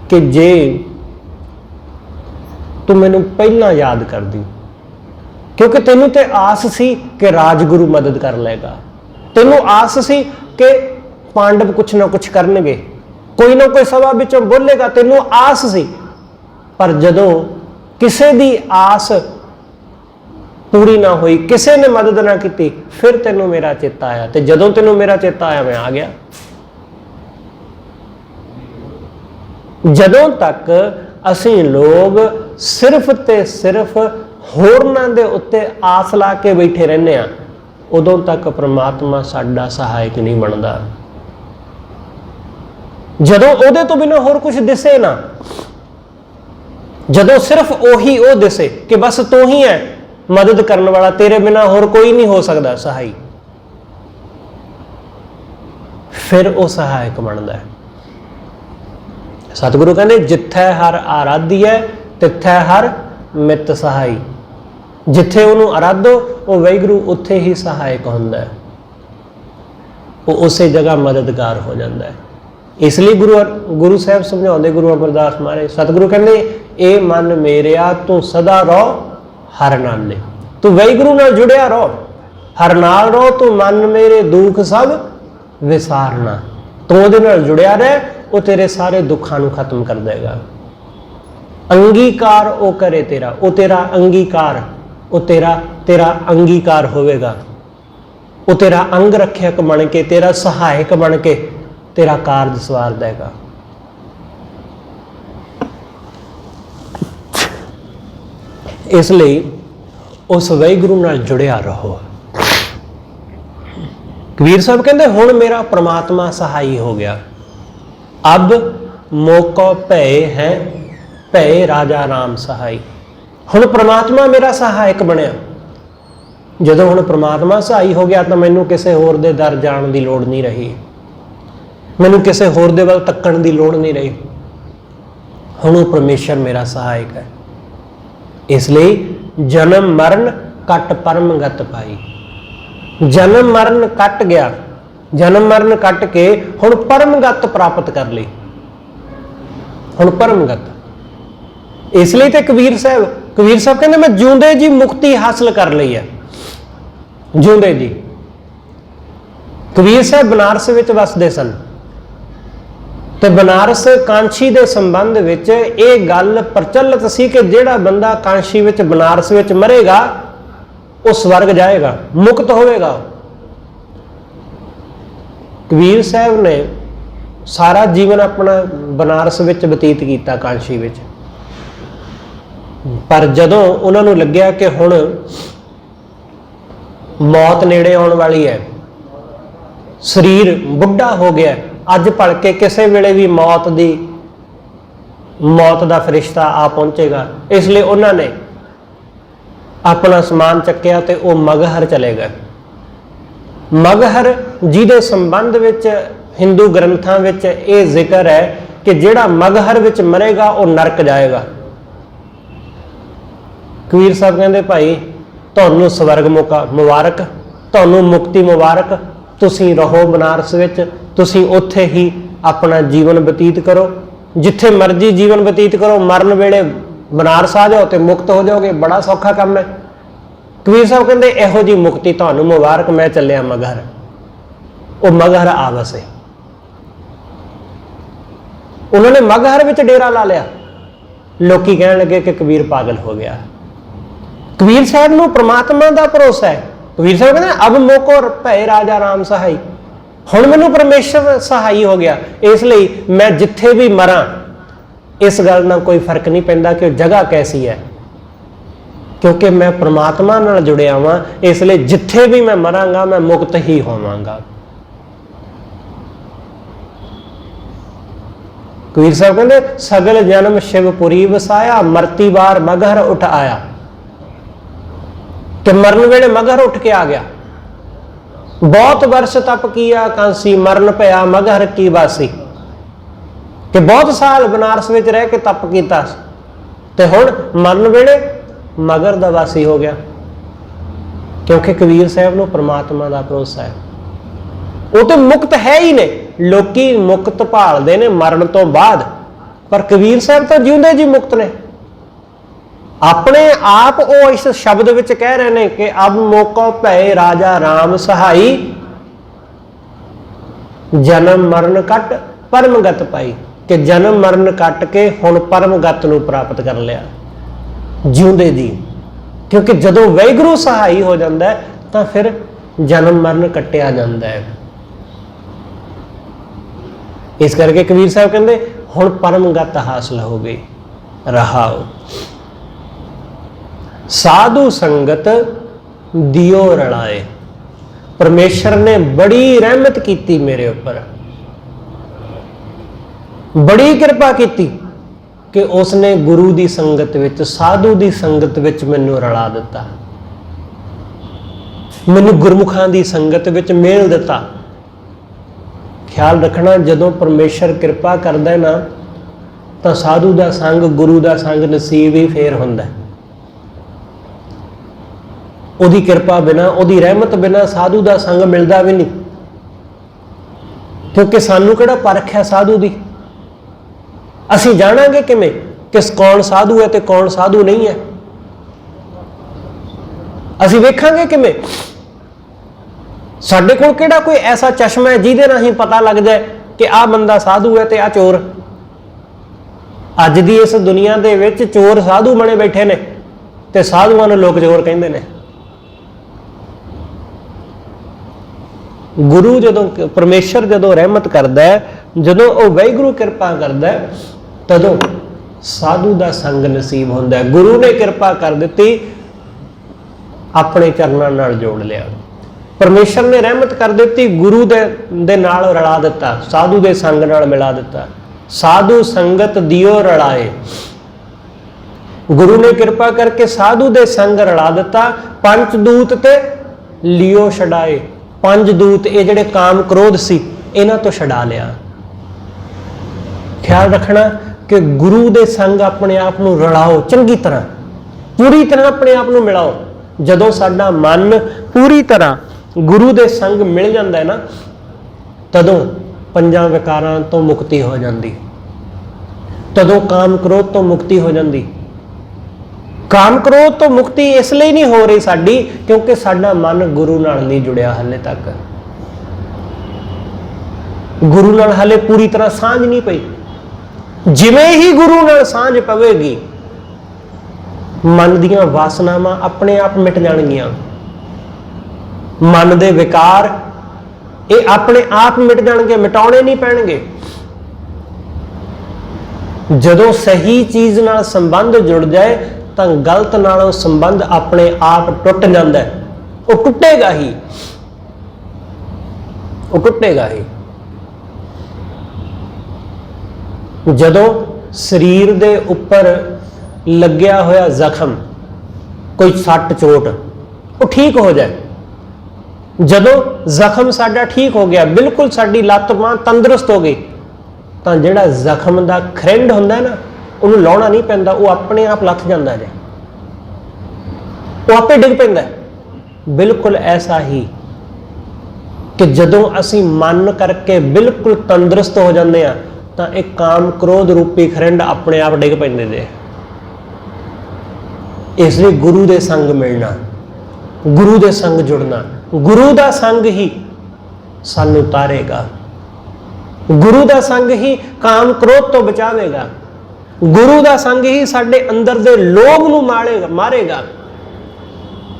ਕਿ ਜੇ ਤੂੰ ਮੈਨੂੰ ਪਹਿਲਾਂ ਯਾਦ ਕਰਦੀ, ਕਿਉਂਕਿ ਤੈਨੂੰ ਤੇ ਆਸ ਸੀ ਕਿ ਰਾਜਗੁਰੂ ਮਦਦ ਕਰ ਲਏਗਾ, ਤੈਨੂੰ ਆਸ ਸੀ ਕਿ ਪਾਂਡਵ ਕੁਛ ਨਾ ਕੁਛ ਕਰਨਗੇ, ਕੋਈ ਨਾ ਕੋਈ ਸਭਾ ਵਿੱਚੋਂ ਬੋਲੇਗਾ, ਤੈਨੂੰ ਆਸ ਸੀ। ਪਰ ਜਦੋਂ ਕਿਸੇ ਦੀ ਆਸ ਪੂਰੀ ਨਾ ਹੋਈ, ਕਿਸੇ ਨੇ ਮਦਦ ਨਾ ਕੀਤੀ, ਫਿਰ ਤੈਨੂੰ ਮੇਰਾ ਚੇਤਾ ਆਇਆ, ਤੇ ਜਦੋਂ ਤੈਨੂੰ ਮੇਰਾ ਚੇਤਾ ਆਇਆ ਮੈਂ ਆ ਗਿਆ। ਜਦੋਂ ਤੱਕ ਅਸੀਂ ਲੋਕ ਸਿਰਫ ਤੇ ਸਿਰਫ ਹੋਰਨਾਂ ਦੇ ਉੱਤੇ ਆਸ ਲਾ ਕੇ ਬੈਠੇ ਰਹਿੰਦੇ ਆ, ਉਦੋਂ ਤੱਕ ਪ੍ਰਮਾਤਮਾ ਸਾਡਾ ਸਹਾਇਕ ਨਹੀਂ ਬਣਦਾ। जदों ਉਹਦੇ ਤੋਂ ਬਿਨਾਂ ਹੋਰ ਕੁਝ ਦਿਸੇ ਨਾ, ਜਦੋਂ ਸਿਰਫ ਉਹੀ ਉਹ ਦਿਸੇ ਕਿ ਬਸ ਤੂੰ ਹੀ ਹੈ ਮਦਦ ਕਰਨ ਵਾਲਾ, ਤੇਰੇ ਬਿਨਾਂ ਹੋਰ ਕੋਈ ਨਹੀਂ ਹੋ ਸਕਦਾ ਸਹਾਈ, ਫਿਰ ਉਹ ਸਹਾਇਕ ਬਣਦਾ ਹੈ। ਸਤਿਗੁਰੂ ਕਹਿੰਦੇ ਜਿੱਥੈ ਹਰ ਆਰਾਧੀਐ ਤਿੱਥੈ ਹਰ ਮਿੱਤ ਸਹਾਈ। ਜਿੱਥੇ ਉਹਨੂੰ ਆਰਾਧੋ ਉਹ ਵਾਹਿਗੁਰੂ ਉੱਥੇ ਹੀ ਸਹਾਇਕ ਹੁੰਦਾ ਹੈ, ਉਹ ਉਸੇ ਜਗ੍ਹਾ ਮਦਦਗਾਰ ਹੋ ਜਾਂਦਾ ਹੈ। ਇਸ ਲਈ ਗੁਰੂ ਸਾਹਿਬ ਸਮਝਾਉਂਦੇ, ਗੁਰੂ ਅਮਰਦਾਸ ਮਹਾਰਾਜ ਸਤਿਗੁਰੂ ਕਹਿੰਦੇ ਇਹ ਮਨ ਮੇਰਿਆ ਤੂੰ ਸਦਾ ਰਹੋ ਹਰ ਨਾਲੇ। ਤੂੰ ਵਾਹਿਗੁਰੂ ਨਾਲ ਜੁੜਿਆ ਰਹੋ, ਹਰ ਨਾਲ ਰਹੋ, ਤੂੰ ਮਨ ਮੇਰੇ ਦੁੱਖ ਸਭ ਵਿਸਾਰਨਾ। ਤੂੰ ਉਹਦੇ ਨਾਲ ਜੁੜਿਆ ਰਹਿ, ਉਹ ਤੇਰੇ ਸਾਰੇ ਦੁੱਖਾਂ ਨੂੰ ਖਤਮ ਕਰ ਦੇਗਾ। ਅੰਗੀਕਾਰ ਉਹ ਕਰੇ ਤੇਰਾ, ਉਹ ਤੇਰਾ ਅੰਗੀਕਾਰ, ਉਹ ਤੇਰਾ ਅੰਗੀਕਾਰ ਹੋਵੇਗਾ। ਉਹ ਤੇਰਾ ਅੰਗ ਰੱਖਿਅਕ ਬਣ ਕੇ, ਤੇਰਾ ਸਹਾਇਕ ਬਣ ਕੇ ਤੇਰਾ ਕਾਰਜ ਸਵਾਰ ਦੇਗਾ। ਇਸ ਲਈ ਉਸ ਵਾਹਿਗੁਰੂ ਨਾਲ ਜੁੜਿਆ ਰਹੋ। ਕਬੀਰ ਸਾਹਿਬ ਕਹਿੰਦੇ ਹੁਣ ਮੇਰਾ ਪ੍ਰਮਾਤਮਾ ਸਹਾਈ ਹੋ ਗਿਆ। ਅਬ ਮੋਕੋ ਭਏ ਹੈ ਭਏ ਰਾਜਾ ਰਾਮ ਸਹਾਈ। ਹੁਣ ਪ੍ਰਮਾਤਮਾ ਮੇਰਾ ਸਹਾਇਕ ਬਣਿਆ। ਜਦੋਂ ਹੁਣ ਪ੍ਰਮਾਤਮਾ ਸਹਾਈ ਹੋ ਗਿਆ ਤਾਂ ਮੈਨੂੰ ਕਿਸੇ ਹੋਰ ਦੇ ਦਰ ਜਾਣ ਦੀ ਲੋੜ ਨਹੀਂ ਰਹੀ, ਮੈਨੂੰ ਕਿਸੇ ਹੋਰ ਦੇ ਵੱਲ ਤੱਕਣ ਦੀ ਲੋੜ ਨਹੀਂ ਰਹੀ। ਹੁਣ ਉਹ ਪਰਮੇਸ਼ਰ ਮੇਰਾ ਸਹਾਇਕ ਹੈ। ਇਸ ਲਈ ਜਨਮ ਮਰਨ ਕੱਟ ਪਰਮਗਤ ਪਾਈ। ਜਨਮ ਮਰਨ ਕੱਟ ਗਿਆ, ਜਨਮ ਮਰਨ ਕੱਟ ਕੇ ਹੁਣ ਪਰਮਗਤ ਪ੍ਰਾਪਤ ਕਰ ਲਈ। ਹੁਣ ਪਰਮਗਤ। ਇਸ ਲਈ ਤੇ ਕਬੀਰ ਸਾਹਿਬ ਕਹਿੰਦੇ ਮੈਂ ਜਿਉਂਦੇ ਜੀ ਮੁਕਤੀ ਹਾਸਲ ਕਰ ਲਈ ਹੈ। ਜਿਉਂਦੇ ਜੀ। ਕਬੀਰ ਸਾਹਿਬ ਬਨਾਰਸ ਵਿੱਚ ਵਸਦੇ ਸਨ ਤੇ ਬਨਾਰਸ ਕਾਂਸ਼ੀ ਦੇ ਸੰਬੰਧ ਵਿੱਚ ਇਹ ਗੱਲ ਪ੍ਰਚਲਿਤ ਸੀ ਕਿ ਜਿਹੜਾ ਬੰਦਾ ਕਾਂਸ਼ੀ ਵਿੱਚ ਬਨਾਰਸ ਵਿੱਚ ਮਰੇਗਾ ਉਹ ਸਵਰਗ ਜਾਏਗਾ, ਮੁਕਤ ਹੋਵੇਗਾ। ਕਬੀਰ ਸਾਹਿਬ ਨੇ ਸਾਰਾ ਜੀਵਨ ਆਪਣਾ ਬਨਾਰਸ ਵਿੱਚ ਬਤੀਤ ਕੀਤਾ, ਕਾਂਸ਼ੀ ਵਿੱਚ। ਪਰ ਜਦੋਂ ਉਹਨਾਂ ਨੂੰ ਲੱਗਿਆ ਕਿ ਹੁਣ ਮੌਤ ਨੇੜੇ ਆਉਣ ਵਾਲੀ ਹੈ, ਸਰੀਰ ਬੁੱਢਾ ਹੋ ਗਿਆ, ਅੱਜ ਭਲਕੇ ਕਿਸੇ ਵੇਲੇ ਵੀ ਮੌਤ ਦਾ ਫਰਿਸ਼ਤਾ ਆ ਪਹੁੰਚੇਗਾ, ਇਸ ਲਈ ਉਹਨਾਂ ਨੇ ਆਪਣਾ ਸਮਾਨ ਚੱਕਿਆ ਤੇ ਉਹ ਮਗਹਰ ਚਲੇ ਗਏ। ਮਗਹਰ ਜਿਹਦੇ ਸੰਬੰਧ ਵਿੱਚ ਹਿੰਦੂ ਗ੍ਰੰਥਾਂ ਵਿੱਚ ਇਹ ਜ਼ਿਕਰ ਹੈ ਕਿ ਜਿਹੜਾ ਮਗਹਰ ਵਿੱਚ ਮਰੇਗਾ ਉਹ ਨਰਕ ਜਾਏਗਾ। ਕਬੀਰ ਸਾਹਿਬ ਕਹਿੰਦੇ ਭਾਈ ਤੁਹਾਨੂੰ ਸਵਰਗ ਮੁਬਾਰਕ, ਤੁਹਾਨੂੰ ਮੁਕਤੀ ਮੁਬਾਰਕ, ਤੁਸੀਂ ਰਹੋ ਬਨਾਰਸ ਵਿੱਚ, ਤੁਸੀਂ ਉੱਥੇ ਹੀ ਆਪਣਾ ਜੀਵਨ ਬਤੀਤ ਕਰੋ, ਜਿੱਥੇ ਮਰਜ਼ੀ ਜੀਵਨ ਬਤੀਤ ਕਰੋ, ਮਰਨ ਵੇਲੇ ਬਨਾਰਸ ਆ ਜਾਓ ਤੇ ਮੁਕਤ ਹੋ ਜਾਓਗੇ, ਬੜਾ ਸੌਖਾ ਕੰਮ ਹੈ। ਕਬੀਰ ਸਾਹਿਬ ਕਹਿੰਦੇ ਇਹੋ ਜੀ ਮੁਕਤੀ ਤੁਹਾਨੂੰ ਮੁਬਾਰਕ, ਮੈਂ ਚੱਲਿਆ ਮਗਹਰ। ਉਹ ਮਗਹਰ ਆ ਵਸੇ। ਉਹਨਾਂ ਨੇ ਮਗਹਰ ਵਿੱਚ ਡੇਰਾ ਲਾ ਲਿਆ। ਲੋਕੀ ਕਹਿਣ ਲੱਗੇ ਕਿ ਕਬੀਰ ਪਾਗਲ ਹੋ ਗਿਆ। ਕਬੀਰ ਸਾਹਿਬ ਨੂੰ ਪ੍ਰਮਾਤਮਾ ਦਾ ਭਰੋਸਾ ਹੈ। ਕਬੀਰ ਸਾਹਿਬ ਕਹਿੰਦੇ ਅਬ ਮੋਕੋ ਭਏ ਰਾਜਾ ਰਾਮ ਸਹਾਈ। ਹੁਣ ਮੈਨੂੰ ਪਰਮੇਸ਼ਰ ਸਹਾਈ ਹੋ ਗਿਆ, ਇਸ ਲਈ ਮੈਂ ਜਿੱਥੇ ਵੀ ਮਰਾਂ ਇਸ ਗੱਲ ਨਾਲ ਕੋਈ ਫਰਕ ਨਹੀਂ ਪੈਂਦਾ ਕਿ ਉਹ ਜਗ੍ਹਾ ਕੈਸੀ ਹੈ, ਕਿਉਂਕਿ ਮੈਂ ਪ੍ਰਮਾਤਮਾ ਨਾਲ ਜੁੜਿਆ ਹਾਂ। ਇਸ ਲਈ ਜਿੱਥੇ ਵੀ ਮੈਂ ਮਰਾਂਗਾ ਮੈਂ ਮੁਕਤ ਹੀ ਹੋਵਾਂਗਾ। ਕਬੀਰ ਸਾਹਿਬ ਕਹਿੰਦੇ ਸਗਲ ਜਨਮ ਸ਼ਿਵਪੁਰੀ ਵਸਾਇਆ, ਮਰਤੀ ਵਾਰ ਮਗਹਰ ਉੱਠ ਆਇਆ। ਕਿ ਮਰਨ ਵੇਲੇ ਮਗਹਰ ਉੱਠ ਕੇ ਆ ਗਿਆ। ਬਹੁਤ ਵਰਸ਼ ਤਪ ਕੀਆ ਕਾਂਸੀ, ਮਰਨ ਪਿਆ ਮਗਹਰ ਕੀ ਵਾਸੀ। ਕਿ ਬਹੁਤ ਸਾਲ ਬਨਾਰਸ ਵਿੱਚ ਰਹਿ ਕੇ ਤਪ ਕੀਤਾ ਤੇ ਹੁਣ ਮਰਨ ਵੇਲੇ ਮਗਹਰ ਦਾ ਵਾਸੀ ਹੋ ਗਿਆ, ਕਿਉਂਕਿ ਕਬੀਰ ਸਾਹਿਬ ਨੂੰ ਪ੍ਰਮਾਤਮਾ ਦਾ ਭਰੋਸਾ ਹੈ। ਉਹ ਤੇ ਮੁਕਤ ਹੈ ਹੀ ਨੇ। ਲੋਕੀ ਮੁਕਤ ਭਾਲਦੇ ਨੇ ਮਰਨ ਤੋਂ ਬਾਅਦ, ਪਰ ਕਬੀਰ ਸਾਹਿਬ ਤਾਂ ਜਿਉਂਦੇ ਜੀ ਮੁਕਤ ਨੇ। ਆਪਣੇ ਆਪ ਉਹ ਇਸ ਸ਼ਬਦ ਵਿੱਚ ਕਹਿ ਰਹੇ ਨੇ ਕਿ ਅਬ ਮੋਕੋ ਭਏ ਰਾਜਾ ਰਾਮ ਸਹਾਈ, ਜਨਮ ਮਰਨ ਕੱਟ ਪਰਮਗਤ ਪਾਈ। ਕਿ ਜਨਮ ਮਰਨ ਕੱਟ ਕੇ ਹੁਣ ਪਰਮਗਤ ਨੂੰ ਪ੍ਰਾਪਤ ਕਰ ਲਿਆ, ਜਿਉਂਦੇ ਜੀ। ਕਿਉਂਕਿ ਜਦੋਂ ਵਾਹਿਗੁਰੂ ਸਹਾਈ ਹੋ ਜਾਂਦਾ ਹੈ ਤਾਂ ਫਿਰ ਜਨਮ ਮਰਨ ਕੱਟਿਆ ਜਾਂਦਾ ਹੈ। ਇਸ ਕਰਕੇ ਕਬੀਰ ਸਾਹਿਬ ਕਹਿੰਦੇ ਹੁਣ ਪਰਮਗਤ ਹਾਸਲ ਹੋ ਗਈ। ਰਹਾਓ ਸਾਧੂ ਸੰਗਤ ਦਿਓ ਰਲਾਏ। ਪਰਮੇਸ਼ਰ ਨੇ ਬੜੀ ਰਹਿਮਤ ਕੀਤੀ ਮੇਰੇ ਉੱਪਰ। बड़ी किरपा की कि उसने गुरु की संगत विच, साधु की संगत विच मैनू रला दिता, मैनू गुरमुखां की संगत विच मेल दिता। ख्याल रखना, जदों परमेश्वर किरपा करदा है ना, तो साधु का संग, गुरु का संग नसीब ही फेर हुंदा है। उहदी किरपा बिना, उहदी रहमत बिना साधु का संग मिलता भी नहीं, क्योंकि सानू किहड़ा परख है साधु की। असीं जाणांगे किवें कि कौन साधु है ते कौन साधु नहीं है? असीं वेखांगे किवें? साडे कोल किहड़ा कोई ऐसा चश्मा है जिहदे राहीं पता लग जाए कि आ बंदा साधु है ते आ चोर? अज दी इस दुनिया दे विच चोर साधु बने बैठे ने ते साधुआं नूं लोक चोर कहिंदे ने। गुरु जदों, परमेश्वर जदों रहमत करदा है, जदों वह वाहिगुरू किरपा करदा है, तदों साधु का संग नसीब होंदा है। गुरु ने किरपा कर दी, अपने चरणों नाल जोड़ लिया। परमेश्वर ने रहमत कर दी, गुरु दे नाल रला दिता, साधु के संग नाल मिला दिता। साधु संगत दियो रलाए, गुरु ने किरपा करके साधु दे संग रला दिता। पंच दूत ते लियो छड़ाए, पंज दूत ये जिहड़े काम क्रोध सी इन्हां तो छड़ा लिया। ख्याल रखना कि गुरु दे संग अपने आप नूं रलाओ, चंगी तरह पूरी तरह अपने आप नूं मिलाओ। जदों साडा मन पूरी तरह गुरु दे संग मिल जाता है ना, तदों पंजां विकारां तो मुक्ति हो जाती, तदों काम क्रोध तो मुक्ति हो जाती। काम क्रोध तो मुक्ति इसलिए नहीं हो रही साडी, क्योंकि साडा मन गुरु नाल नहीं जुड़िया हाले तक। गुरु नाल हाले पूरी तरह सांझ नहीं पई। जिवें ही गुरु नाल सांझ पवेगी, मन दीयां वासनावां अपने आप मिट जाणगियां, मन दे विकार ये अपने आप मिट जाणगे, मिटाउणे नहीं पैणगे। जदों सही चीज नाल संबंध जुड़ जाए तो गलत नालों संबंध अपने आप टुट जाता है। वो टुटेगा ही, वो टुटेगा ही। जदों शरीर दे उपर लग्या होया जख्म, कोई सट चोट, वो ठीक हो जाए। जदों जख्म साडा ठीक हो गया, बिल्कुल साडी लत्त बांह तंदुरुस्त हो गई, तो जिहड़ा जख्म दा खरिंड हुंदा है ना, उन्होंने लाउणा नहीं पैंदा, वो अपने आप लथ जाता है, वो आपे डिग पैंदा है। बिल्कुल ऐसा ही कि जदों असीं मन करके बिल्कुल तंदुरुस्त हो जाते हैं, तो एक काम क्रोध रूपी खरिंड अपने आप डिग पैंदे ने। इसलिए गुरु दे संग मिलना, गुरु दे संग जुड़ना, गुरु दा संग ही सानू तारेगा, गुरु दा संग ही काम क्रोध तो बचावेगा, गुरु दा संग ही साडे अंदर दे लोभ नू मारेगा।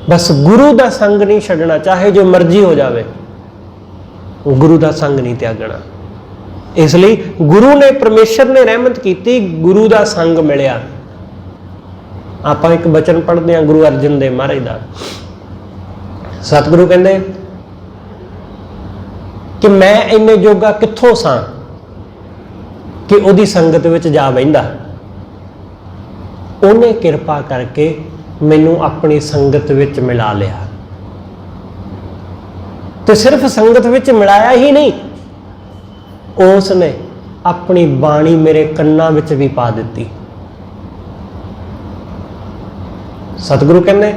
बस गुरु दा संग नहीं छड्डना, चाहे जो मर्जी हो जावे, गुरु दा संग नहीं त्यागना। इसलिए गुरु ने, परमेश्वर ने रहमत की, गुरु दा संग मिलिया। आप एक बचन पढ़ते हैं गुरु अर्जन देव महाराज का। सतगुरु कहते कि मैं इन्ने जोगा कित्थों सां कि उहदी संगत विच जा बहिंदा। उन्हें किरपा करके मैनू अपनी संगत विच मिला लिया। तो सिर्फ संगत विच मिलाया ही नहीं, उसने अपनी बाणी मेरे कन्नां विच भी पा दी। सतगुरु कहने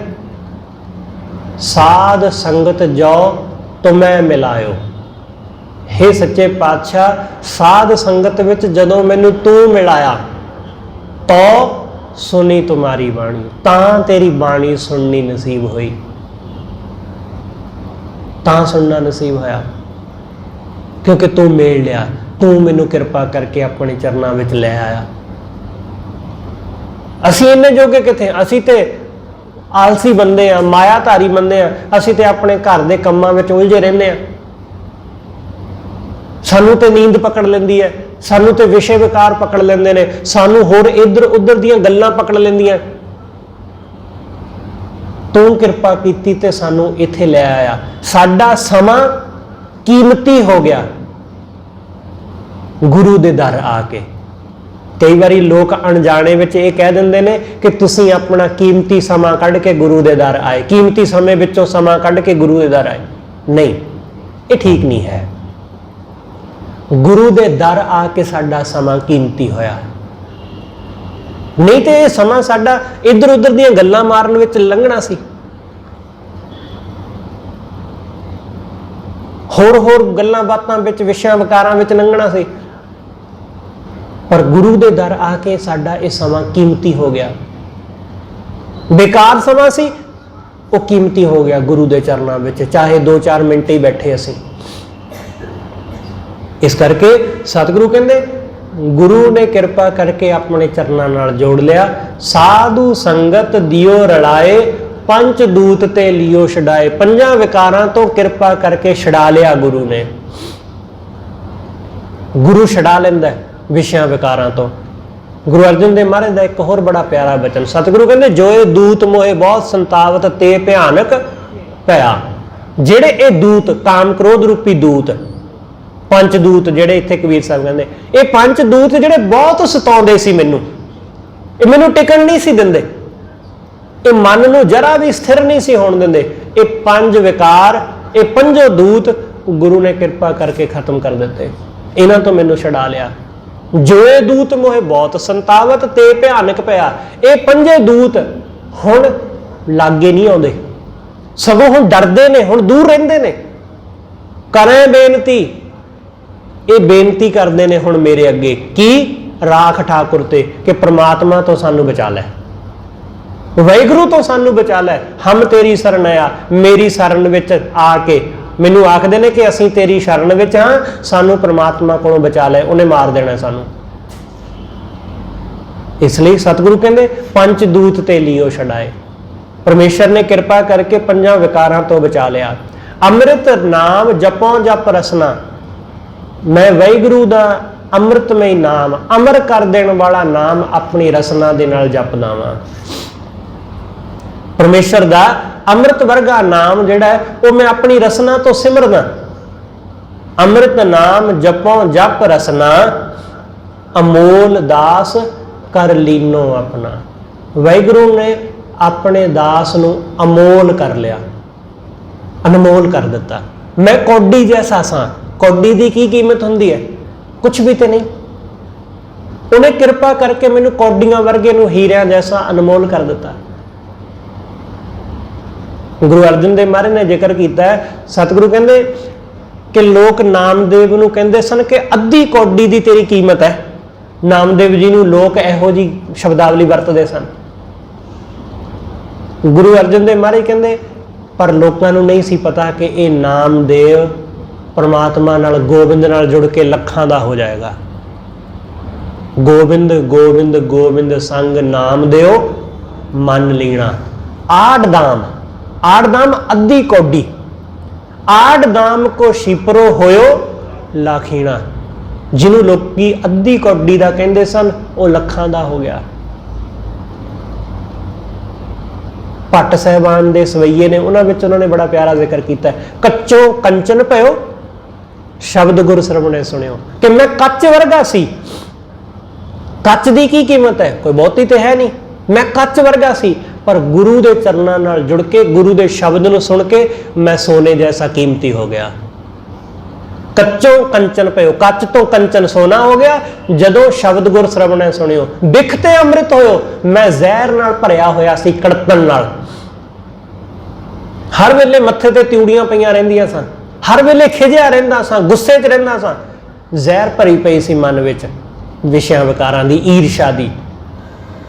साध संगत जो तुम्हें मिलायो। हे सच्चे पातशाह, साध संगत विच जदों मैनू तू मिलाया, तो सुनी तुम्हारी बाणी, तां तेरी बाणी सुननी नसीब हुई, तां सुनना नसीब होया, क्योंकि तू मेल लिया, तू मैनू किरपा करके अपने चरणों विच ले आया। असीं इन्ने जोगे किथे, असीं ते आलसी बंदे आ, मायाधारी बंदे आ, असीं ते अपने घर दे कम्मां विच उलझे रहंदे आ। सानू ते नींद पकड़ लैंदी है, सानू ते विषय विकार पकड़ लेंदे ने, सानू होर इधर उधर दीयां गल्लां पकड़ लैंदियां। तू किरपा कीती ते सानू इत्थे ले आया। साडा समा कीमती हो गया गुरु दे दर आके। कई बारी लोग अणजाने विच ये कह दिंदे ने कि तुसीं अपना कीमती समा कढ़ के गुरु दे दर आए, कीमती समय विचों समा कढ़ के गुरु दे दर आए। नहीं, ये ठीक नहीं है। गुरु दे दर आके साडा समा कीमती होया, नहीं तो ये समा साडा इधर उधर दीयां गल्लां मारन विच लंघना सी, होर गल्लां बातां विच विषयां विकारां विच लंघना सी। पर गुरु दे दर आके साडा ये समा कीमती हो गया। बेकार समा सी वो कीमती हो गया गुरु दे चरनां विच, चाहे 2-4 मिनट ही बैठे असीं। इस करके सतगुरु कहंदे गुरु ने किरपा करके अपने चरनां नाल जोड़ लिया। साधु संगत दियो रलाए, पंच दूत ते लियो छड़ाए। 5 विकारां तो किरपा करके छड़ा लिया गुरु ने। गुरु छड़ा लैंदा है विषयां विकारां तो। गुरु अर्जन देव महाराज का एक होर बड़ा प्यारा बचन, सतगुरु कहते जोए दूत मोहे बहुत संतावत ते भयानक भया। जेड़े ये दूत काम क्रोध रूपी दूत, पंच दूत जेड़े इत्थे कबीर साहब कहते, ये पंच दूत जेड़े बहुत सताउंदे सी मैनू, ये मैनू टिकण नहीं सी दिंदे, ये मन नू जरा भी स्थिर नहीं सी होण दिंदे। ये 5 विकार, ये 5 दूत गुरु ने कृपा करके खत्म कर दिते। इन्हां तो मैनू छड़ा लिया। जोए दूत मोहे बहुत संतावत ते भयानक भया। ये 5 दूत हुण लागे नहीं आउंदे, सगों हुण डरदे ने, हुण दूर रहिंदे ने। करें बेनती, ये बेनती करते हैं हुण मेरे अगे की राख ठाकुर ते कि परमात्मा तो सानू बचा लै, वाहिगुरू तो सानू बचा लै, हम तेरी शरण आ। मेरी शरण विच आके मैनू आखदे ने कि असीं तेरी शरण विच हाँ, सानू परमात्मा कोलों बचा लै, उन्हें मार देना सानू। इसलिए सतगुरु कहंदे पंच दूत ते लियो छड़ाए। परमेश्वर ने कृपा करके 5 विकारां तो बचा लिया। अमृत नाम जपों जप रसना, मैं वाहिगुरू दा अमृतमय नाम, अमर कर देण वाला नाम अपनी रसना दे नाल जपदा वां। परमेश्वर दा अमृत वर्गा नाम जिहड़ा है वो मैं अपनी रसना तो सिमरदा। अमृत नाम जपों जप रसना, अमोल दास कर लीनो अपना। वाहिगुरू ने अपने दास नू अमोल कर लिया, अनमोल कर दिता। मैं कौडी जैसा सा, कौडी की की कीमत हुंदी है? कुछ भी तो नहीं। उन्हें कृपा करके मैनू कौडियां वर्गे नू हीरियां जैसा अनमोल कर दिता। गुरु अर्जन देव महाराज ने जिक्र किया है, सतगुरु कहते कि लोग नामदेव नू कहते सन कि अद्धी कौडी दी तेरी कीमत है। नामदेव जी नू लोग इहो जी शब्दावली वरतदे सन। गुरु अर्जन देव महाराज कहते पर लोगों नू नहीं सी पता कि ये नामदेव परमात्मा नाल गोबिंद नाल जुड़ के लखां दा हो जाएगा। गोबिंद गोबिंद गोबिंद संग नाम देओ मन लीना। आठ दाम, आठ दाम अद्धी कौडी, आठ दाम को शिपरो होयो लाखीना। जिन्हों लोकी अद्धी कौडी दा कहंदे सन वो लखां दा हो गया। भट्ट साहबान दे सवैये ने उन्होंने बड़ा प्यारा जिक्र किया, कच्चो कंचन पयो शब्द गुर सरवणे सुनियो। कि मैं कच्च वर्गा सी, कच्च दी की कीमत है? कोई बहुती तो है नहीं। मैं कच्च वर्गा सी, पर गुरु दे चरनां नाल जुड़ के, गुरु दे शब्द नूं सुन के मैं सोने जैसा कीमती हो गया। कच्चों कंचन पयो, कच्च तो कंचन सोना हो गया जदों शब्द गुर सरवणे सुनियो। बिख ते अमृत होयो, मैं जहर नाल भरिया होया सी, कड़तन नाल। हर वेले मत्थे ते त्यूड़ियां पईयां रहिंदियां सन, हर वेले खिजिया रहिंदा सा, गुस्से च रहिंदा सा, जहर भरी पई सी मन विच विषयां विकारां दी, ईर्षा दी।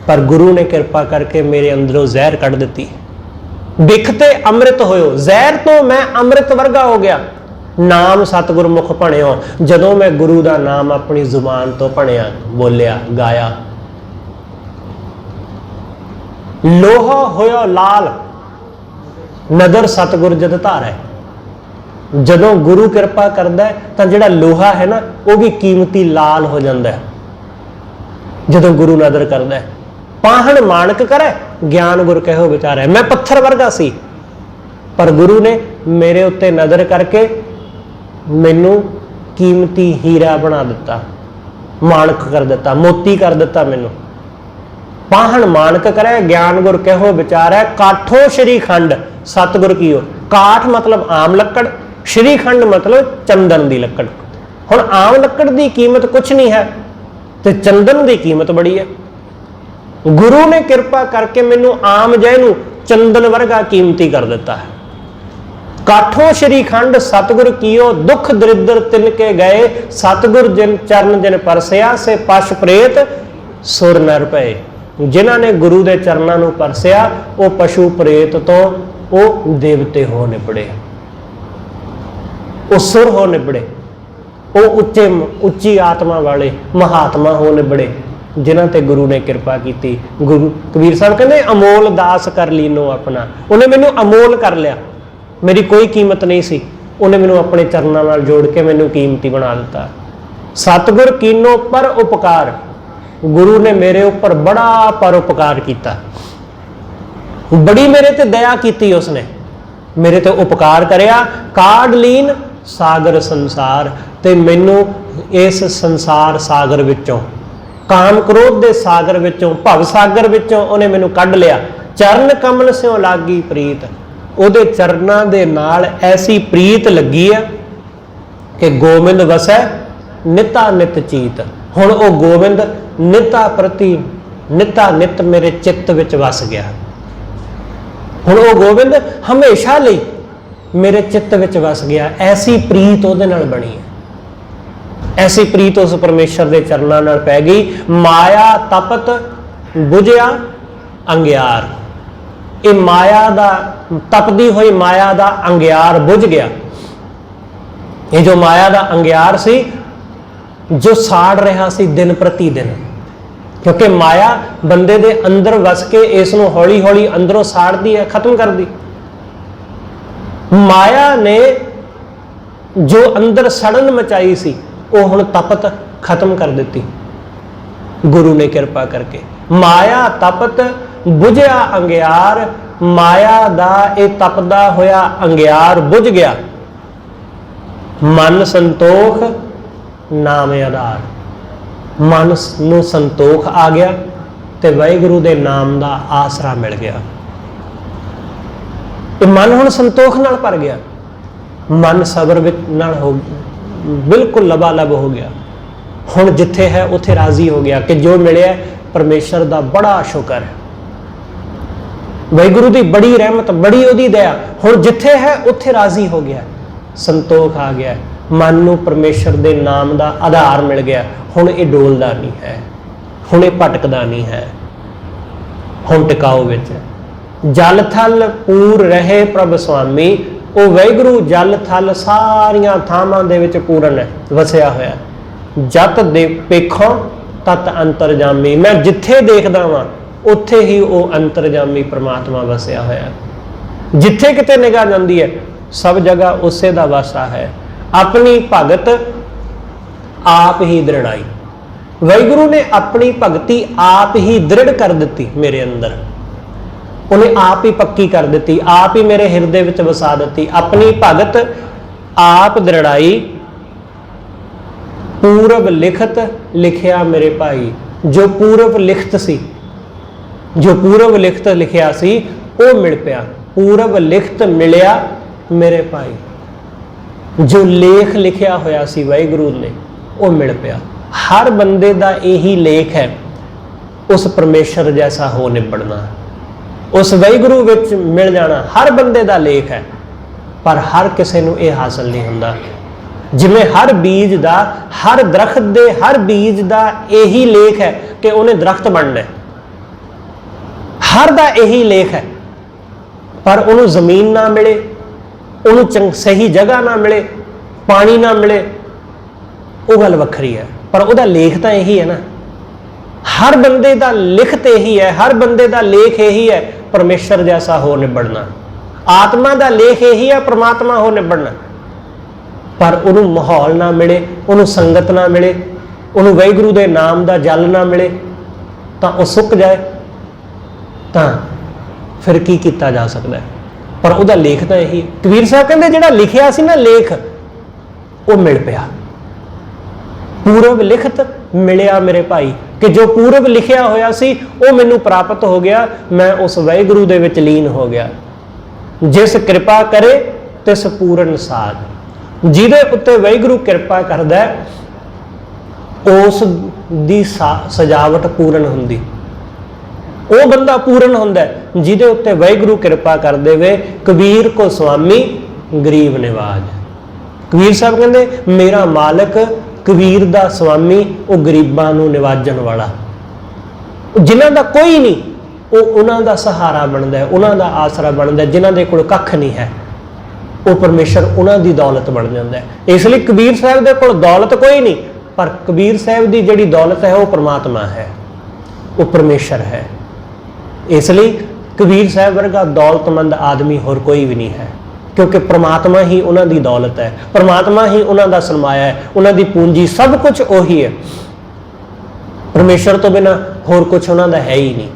पर गुरु ने कृपा करके मेरे अंदरों जहर कढ़ दिती। बिख ते अमृत होयो, जहर तो मैं अमृत वर्गा हो गया। नाम सतगुर मुख भणियो, जदों मैं गुरु दा नाम अपनी जुबान तो भणिया, बोलिया, गाया। लोहा होयो लाल, नदर सतगुर जद धारै। जदों गुरु कृपा करदा है तां जिहड़ा लोहा है ना वो भी कीमती लाल हो जाता है। जदों गुरु नदर करदा है, पाहण मानक करे ज्ञान गुर कहो विचारे। मैं पत्थर वर्गा सी, पर गुरु ने मेरे उत्ते नदर करके मैनू कीमती हीरा बना दिता। मानक कर दिता, मोती कर दिता मैनू। पाहन मानक करे ज्ञान गुर कहो विचार है, काठो श्रीखंड सतगुर कीओ। काठ मतलब आम लक्कड़, श्रीखंड मतलब चंदन की लक्कड़। हुण आम लक्कड़ की कीमत कुछ नहीं है तो चंदन की कीमत बड़ी है। गुरु ने कृपा करके मैनू आम जै नू चंदन वर्गा कीमती कर दिता है। काठों श्रीखंड सतगुर कीओ, दुख दरिद्र तिनके गए, सतगुर जिन चरण जिन परसिया, से पश प्रेत सुर नर पए। जिन्हां ने गुरु के चरणों को परसिया वो पशु प्रेत तो वो देवते हो निबड़े, वो सुर हो निबड़े, वो उच्चे उच्ची आत्मा वाले महात्मा हो निबड़े जिन्हां ते गुरु ने कृपा की। गुरु कबीर साहब कहते अमोल दास कर लीनो अपना। उन्हें मैनू अमोल कर लिया, मेरी कोई कीमत नहीं सी, उन्हें मैनू अपने चरणों नाल जोड़ के मैनू कीमती बना दिता। सतगुर कीनो पर उपकार, गुरु ने मेरे ऊपर बड़ा परोपकार किया, बड़ी मेरे ते दया की, उसने मेरे ते उपकार करया। काढ़ लीन सागर संसार, ते मैनू इस संसार सागर विचों, काम क्रोध दे सागर विचों, भव सागर विचों उन्हें मैनू कढ़ लिया। चरण कमल स्यों लागी प्रीत, उहदे चरनां दे नाल ऐसी प्रीत लगी है कि गोविंद वसै निता नित चीत। हुण वो गोविंद निता प्रति निता नित मेरे चित्त विच वस गया। हुण वो गोविंद हमेशा लई मेरे चित्त विच वस गया। ऐसी प्रीत उहदे नाल बनी है, ऐसी प्रीत उस परमेश्वर के चरणों नाल पै गई। माया तपत बुझिया अंगियार, ये माया दा तपदी हुई माया दा अंगियार बुझ गया। ये जो माया दा अंगियार सी जो साड़ रहा सी दिन प्रति दिन, क्योंकि माया बंदे दे अंदर वस के इसनों हौली हौली अंदरों साड़दी है, खत्म कर दी। माया ने जो अंदर सड़न मचाई सी वो हुण तपत खत्म कर दी गुरु ने कृपा करके। माया तपत बुझिया अंगियार, माया दा ये तपदा होया अंगियार बुझ गया। मन संतोख नाम आधार, मन नूं संतोख आ गया ते वाहिगुरु दे नाम दा आसरा मिल गया। मन हुण संतोख नाल भर गया, मन सबर नाल हो बिल्कुल लबालब हो गया। हुण जिथे है उथे राजी हो गया कि जो मिले परमेश्वर दा बड़ा शुक्र है, वाहिगुरु दी बड़ी रहमत, बड़ी उहदी दया। हुण जिथे है उथे राजी हो गया, संतोख आ गया, मन नूं परमेश्वर दे नाम दा आधार मिल गया। हुण ये डोलदा नहीं है, हुण ये भटकदा नहीं है, हुण टिकाऊ विच जल थल पूर रहे प्रभ स्वामी। वो वाहिगुरु जल थल सारियां थावां दे विच पूरन है, वसिया होया। जत दे पेखों तत अंतरजामी, मैं जिथे देखदा वां उत्थे ही वो अंतरजामी परमात्मा वसिया होया। जिथे किते निगाह जांदी है सब जगह उसे दा वासा है। अपनी भगत आप ही दृढ़ाई, वाहिगुरु ने अपनी भगती आप ही दृढ़ कर दी मेरे अंदर, उन्हें आप ही पक्की कर दी, आप ही मेरे हिरदे विच वसा दी। अपनी भगत आप दृढ़ाई, पूरब लिखत लिखिया मेरे भाई। जो पूरब लिखत सी, जो पूरब लिखत लिखिया सी वो मिल पिया, पूरब लिखत मिलिया मेरे भाई। जो लेख लिखिया होया सी वाहिगुरु ने वो मिल पिया। हर बंदे दा यही लेख है, उस परमेश्वर जैसा हो निबड़ना, उस वाहिगुरु विच मिल जाना हर बंदे दा लेख है। पर हर किसी नूं यह हासिल नहीं हुंदा। जिवें हर बीज दा, हर दरख्त दे हर बीज दा यही लेख है कि उन्हें दरख्त बनना है, हर दा यही लेख है। पर उन्होंने जमीन ना मिले, उन्होंने सही जगह ना मिले, पानी ना मिले, वो गल वखरी है, पर उसका लेख तो यही है ना। हर बंदे का लिखत यही है, हर बंदे का लेख यही है, परमेश्वर जैसा हो निबड़ना। आत्मा का लेख यही है, परमात्मा हो निबड़ना। पर उन्होंने माहौल ना मिले, उन्होंने संगत ना मिले, उन्होंने वाहिगुरु के नाम का जल ना मिले तो वह सुक जाए, तो फिर की किया जा सकता है। पर उसका लेख तो यही है। कबीर साहब कहते जिहड़ा लिखिया सी ना लेख वो मिल पिया। पूरब लिखत ਮਿਲਿਆ ਮੇਰੇ ਭਾਈ ਕਿ ਜੋ ਪੂਰਬ ਲਿਖਿਆ ਹੋਇਆ ਸੀ ਉਹ ਮੈਨੂੰ ਪ੍ਰਾਪਤ ਹੋ ਗਿਆ, ਮੈਂ ਉਸ ਵਾਹਿਗੁਰੂ ਦੇ ਵਿੱਚ ਲੀਨ ਹੋ ਗਿਆ। ਜਿਸ ਕਿਰਪਾ ਕਰੇ ਤਿਸ ਪੂਰਨ ਸਾਧ। ਜਿਹਦੇ ਉੱਤੇ ਵਾਹਿਗੁਰੂ ਕਿਰਪਾ ਕਰਦਾ ਹੈ ਉਸ ਦੀ ਸਜਾਵਟ ਪੂਰਨ ਹੁੰਦੀ, ਉਹ ਬੰਦਾ ਪੂਰਨ ਹੁੰਦਾ ਹੈ ਜਿਹਦੇ ਉੱਤੇ ਵਾਹਿਗੁਰੂ ਕਿਰਪਾ ਕਰ ਦੇਵੇ। ਕਬੀਰ ਕੋ ਸੁਆਮੀ ਗਰੀਬ ਨਿਵਾਜ। ਕਬੀਰ ਸਾਹਿਬ ਕਹਿੰਦੇ ਮੇਰਾ ਮਾਲਕ ਕਬੀਰ ਦਾ ਸੁਆਮੀ ਉਹ ਗਰੀਬਾਂ ਨੂੰ ਨਿਵਾਜਣ ਵਾਲਾ, ਜਿਨ੍ਹਾਂ ਦਾ ਕੋਈ ਨਹੀਂ ਉਹ ਉਹਨਾਂ ਦਾ ਸਹਾਰਾ ਬਣਦਾ ਹੈ, ਉਹਨਾਂ ਦਾ ਆਸਰਾ ਬਣਦਾ ਹੈ। ਜਿਨ੍ਹਾਂ ਦੇ ਕੋਲ ਕੱਖ ਨਹੀਂ ਹੈ ਉਹ ਪਰਮੇਸ਼ਰ ਉਹਨਾਂ ਦੀ ਦੌਲਤ ਬਣ ਜਾਂਦਾ ਹੈ। ਇਸ ਲਈ ਕਬੀਰ ਸਾਹਿਬ ਦੇ ਕੋਲ ਦੌਲਤ ਕੋਈ ਨਹੀਂ, ਪਰ ਕਬੀਰ ਸਾਹਿਬ ਦੀ ਜਿਹੜੀ ਦੌਲਤ ਹੈ ਉਹ ਪਰਮਾਤਮਾ ਹੈ, ਉਹ ਪਰਮੇਸ਼ਰ ਹੈ। ਇਸ ਲਈ ਕਬੀਰ ਸਾਹਿਬ ਵਰਗਾ ਦੌਲਤਮੰਦ ਆਦਮੀ ਹੋਰ ਕੋਈ ਵੀ ਨਹੀਂ ਹੈ, ਕਿਉਂਕਿ ਪ੍ਰਮਾਤਮਾ ਹੀ ਉਹਨਾਂ ਦੀ ਦੌਲਤ ਹੈ, ਪ੍ਰਮਾਤਮਾ ਹੀ ਉਹਨਾਂ ਦਾ ਸਰਮਾਇਆ ਹੈ, ਉਹਨਾਂ ਦੀ ਪੂੰਜੀ, ਸਭ ਕੁਝ ਉਹੀ ਹੈ। ਪਰਮੇਸ਼ਰ ਤੋਂ ਬਿਨਾਂ ਹੋਰ ਕੁਝ ਉਹਨਾਂ ਦਾ ਹੈ ਹੀ ਨਹੀਂ।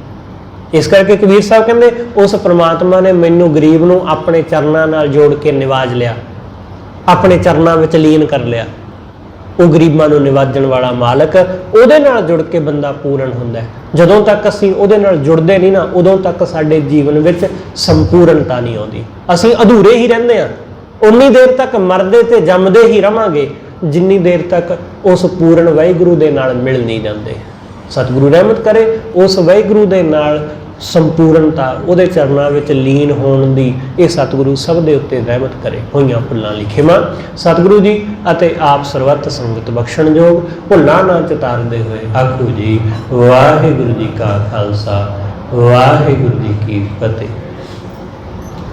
ਇਸ ਕਰਕੇ ਕਬੀਰ ਸਾਹਿਬ ਕਹਿੰਦੇ ਉਸ ਪ੍ਰਮਾਤਮਾ ਨੇ ਮੈਨੂੰ ਗਰੀਬ ਨੂੰ ਆਪਣੇ ਚਰਨਾਂ ਨਾਲ ਜੋੜ ਕੇ ਨਿਵਾਜ ਲਿਆ, ਆਪਣੇ ਚਰਨਾਂ ਵਿੱਚ ਲੀਨ ਕਰ ਲਿਆ। ਉਹ ਗਰੀਬਾਂ ਨੂੰ ਨਿਵਾਜਣ ਵਾਲਾ ਮਾਲਕ, ਉਹਦੇ ਨਾਲ ਜੁੜ ਕੇ ਬੰਦਾ ਪੂਰਨ ਹੁੰਦਾ ਹੈ। ਜਦੋਂ ਤੱਕ ਅਸੀਂ ਉਹਦੇ ਨਾਲ ਜੁੜਦੇ ਨਹੀਂ ਨਾ, ਉਦੋਂ ਤੱਕ ਸਾਡੇ ਜੀਵਨ ਵਿੱਚ ਸੰਪੂਰਨਤਾ ਨਹੀਂ ਆਉਂਦੀ, ਅਸੀਂ ਅਧੂਰੇ ਹੀ ਰਹਿੰਦੇ ਹਾਂ। ਉਨੀ ਦੇਰ ਤੱਕ ਮਰਦੇ ਤੇ ਜੰਮਦੇ ਹੀ ਰਵਾਂਗੇ ਜਿੰਨੀ ਦੇਰ ਤੱਕ ਉਸ ਪੂਰਨ ਵਾਹਿਗੁਰੂ ਦੇ ਨਾਲ ਮਿਲ ਨਹੀਂ ਜਾਂਦੇ। ਸਤਿਗੁਰੂ ਰਹਿਮਤ ਕਰੇ ਉਸ ਵਾਹਿਗੁਰੂ ਦੇ ਨਾਲ ਸੰਪੂਰਨਤਾ, ਉਹਦੇ ਚਰਨਾਂ ਵਿੱਚ ਲੀਨ ਹੋਣ ਦੀ ਇਹ ਸਤਿਗੁਰੂ ਸਭ ਦੇ ਉੱਤੇ ਰਹਿਮਤ ਕਰੇ। ਹੋਈਆਂ ਭੁੱਲਾਂ ਲਈ ਖਿਮਾ। ਸਤਿਗੁਰੂ ਜੀ ਅਤੇ ਆਪ ਸਰਬੱਤ ਸੰਗਤ ਬਖਸ਼ਣਯੋਗ, ਭੁੱਲਾਂ ਨਾ ਚਤਾਰਦੇ ਹੋਏ ਆਖੋ ਜੀ ਵਾਹਿਗੁਰੂ ਜੀ ਕਾ ਖਾਲਸਾ ਵਾਹਿਗੁਰੂ ਜੀ ਕੀ ਫਤਿਹ।